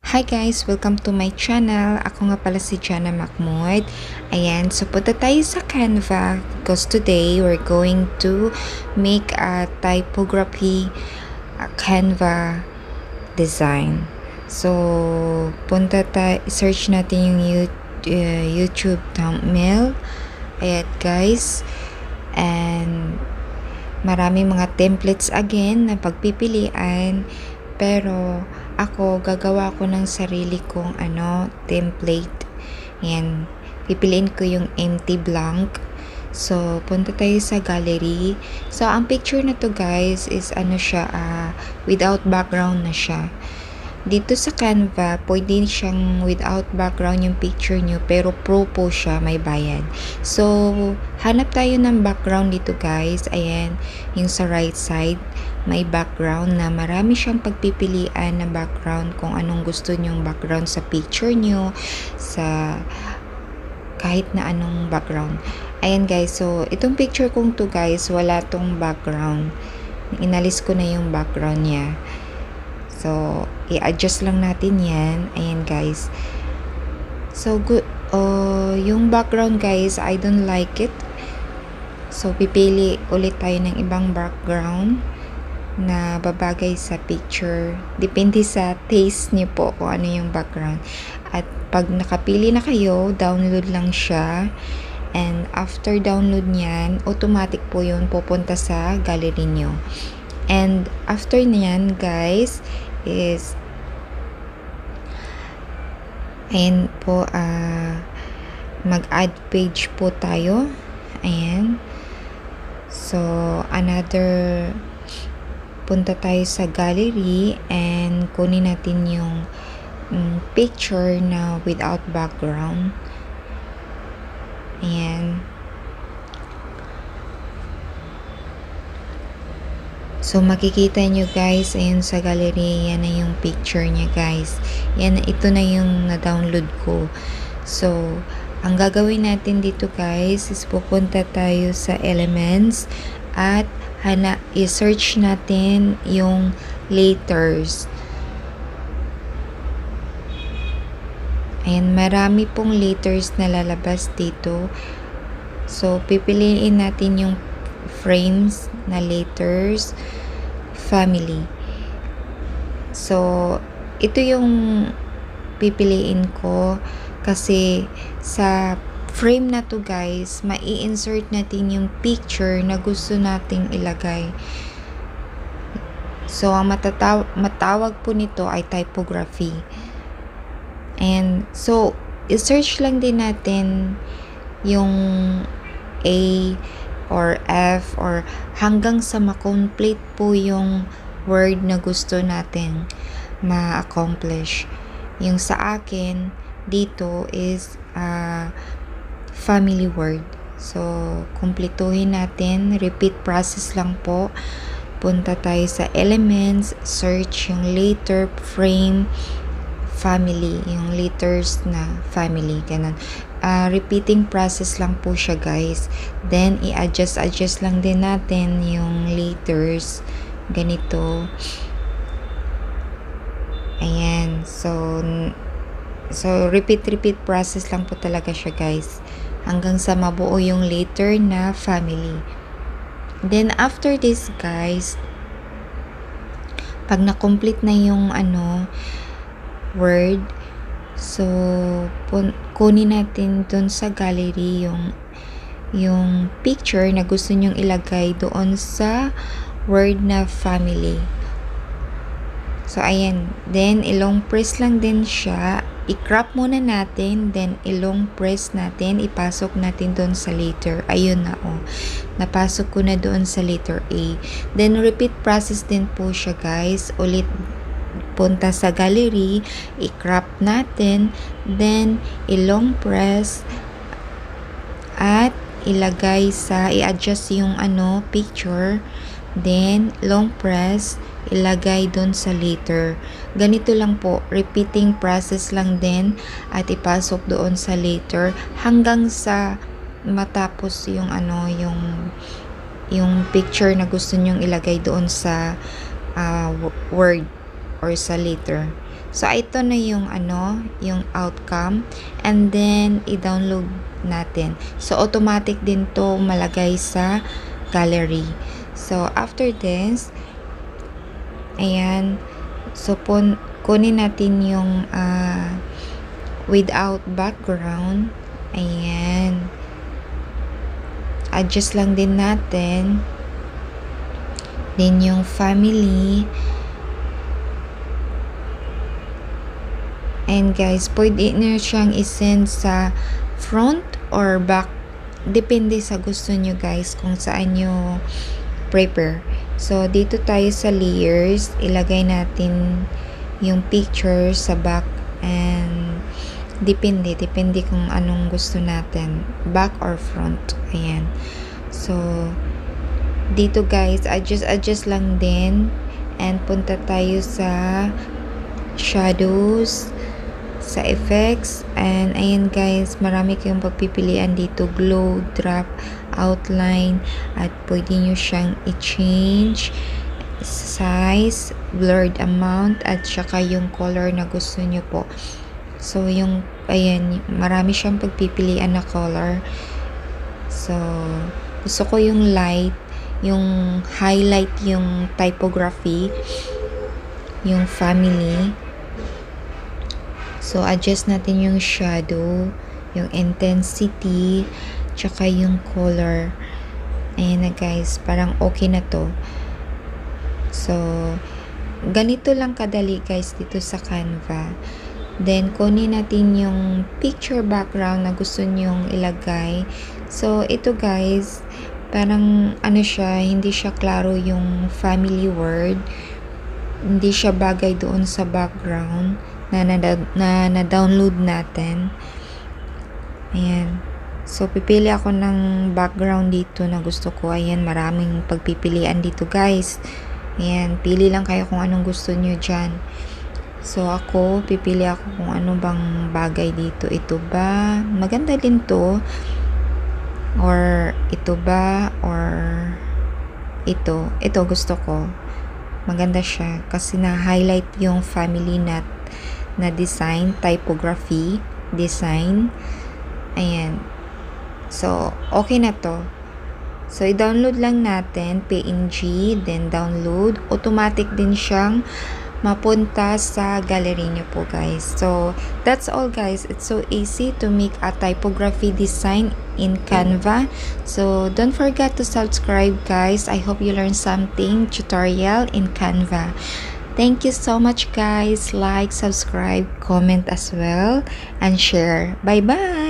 Hi guys! Welcome to my channel. Ako nga pala si Jana Macmoyd. Ayan, so punta tayo sa Canva because today we're going to make a typography Canva design. So, punta tayo, search natin yung YouTube thumbnail. Ayan guys. And marami mga templates again na pagpipilian. Pero ako, gagawa ko ng sarili kong template. Yan. Pipiliin ko yung empty blank. So, punta tayo sa gallery. So, ang picture na to guys is without background na siya. Dito sa Canva, pwede siyang without background yung picture nyo, pero pro po siya, may bayad. So, hanap tayo ng background dito guys. Ayan, yung sa right side, may background na marami siyang pagpipilian na background kung anong gusto nyong background sa picture nyo, sa kahit na anong background. Ayan guys, so itong picture kong to guys, wala tong background. Inalis ko na yung background niya. So, i-adjust lang natin yan. Ayan guys. So, good. Yung background guys, I don't like it. So, pipili ulit tayo ng ibang background na babagay sa picture. Depende sa taste niyo po kung ano yung background. At pag nakapili na kayo, download lang siya. And after download niyan, automatic po yun pupunta sa gallery niyo. And after niyan guys, is ayan po, mag-add page po tayo. Ayan. So, punta tayo sa gallery and kunin natin yung picture na without background. Ayan. So, makikita nyo guys, ayun sa gallery, yan na yung picture niya guys. Yan, ito na yung na-download ko. So, ang gagawin natin dito guys, is pupunta tayo sa elements at i-search natin yung letters. Ayan, marami pong letters na lalabas dito. So, pipiliin natin yung frames na letters, family. So, ito yung pipiliin ko kasi sa frame na to guys, mai-insert natin yung picture na gusto nating ilagay. So, ang matawag po nito ay typography. And so, i-search lang din natin yung A or F or hanggang sa ma-complete po yung word na gusto natin ma-accomplish. Yung sa akin dito is family word. So, kumpletuhin natin. Repeat process lang po. Punta tayo sa elements, search yung letter, frame, family, yung letters na family, ganun. Repeating process lang po siya guys. Then, i-adjust lang din natin yung letters. Ganito. Ayan. So repeat process lang po talaga siya guys. Hanggang sa mabuo yung letter na family. Then, after this guys, pag na-complete na yung word, so kunin natin dun sa gallery yung picture na gusto nyong ilagay doon sa word na family. So ayan, then ilong press lang din siya, i-crop muna natin, then ilong press natin, ipasok natin doon sa letter. Ayun na napasok ko na doon sa letter A. Then repeat process din po siya guys. Ulit punta sa gallery, i-crop natin, then ilong press at i-adjust yung picture, then long press, ilagay doon sa letter. Ganito lang po, repeating process lang din at ipasok doon sa letter hanggang sa matapos yung yung picture na gusto nyong ilagay doon sa word or sa letter. So, ito na yung yung outcome. And then, i-download natin. So, automatic din to malagay sa gallery. So, after this, ayan. So, kunin natin yung without background. Ayan. Adjust lang din natin. Then, yung family. And guys, pwede nyo siyang isend sa front or back. Depende sa gusto nyo guys kung saan nyo prepare. So, dito tayo sa layers. Ilagay natin yung picture sa back and depende kung anong gusto natin. Back or front. Ayan. So, dito guys, adjust lang din. And punta tayo sa shadows, sa effects. And ayan guys, marami kayong pagpipilian dito. Glow, drop, outline. At pwede nyo siyang i-change. Size, blurred amount, at saka yung color na gusto nyo po. So, yung, ayan, marami siyang pagpipilian na color. So, gusto ko yung light, yung highlight yung typography, yung family. So, adjust natin yung shadow, yung intensity, tsaka yung color. Ayan na guys, parang okay na to. So, ganito lang kadali guys dito sa Canva. Then, kunin natin yung picture background na gusto nyong ilagay. So, ito guys, parang siya, hindi siya klaro yung family word. Hindi siya bagay doon sa background na na-download natin. Ayan. So, pipili ako ng background dito na gusto ko. Ayan, maraming pagpipilian dito guys. Ayan, pili lang kayo kung anong gusto nyo dyan. So, ako, pipili ako kung ano bang bagay dito. Ito ba? Maganda din to. Or, ito ba? Or, ito. Ito, gusto ko. Maganda siya. Kasi na-highlight yung family na design, typography, design. Ayan. So, okay na to. So, i-download lang natin, PNG, then download. Automatic din siyang mapunta sa gallery nyo po guys. So, that's all guys. It's so easy to make a typography design in Canva. So, don't forget to subscribe guys. I hope you learned something tutorial in Canva. Thank you so much guys. Like, subscribe, comment as well, and share. Bye-bye!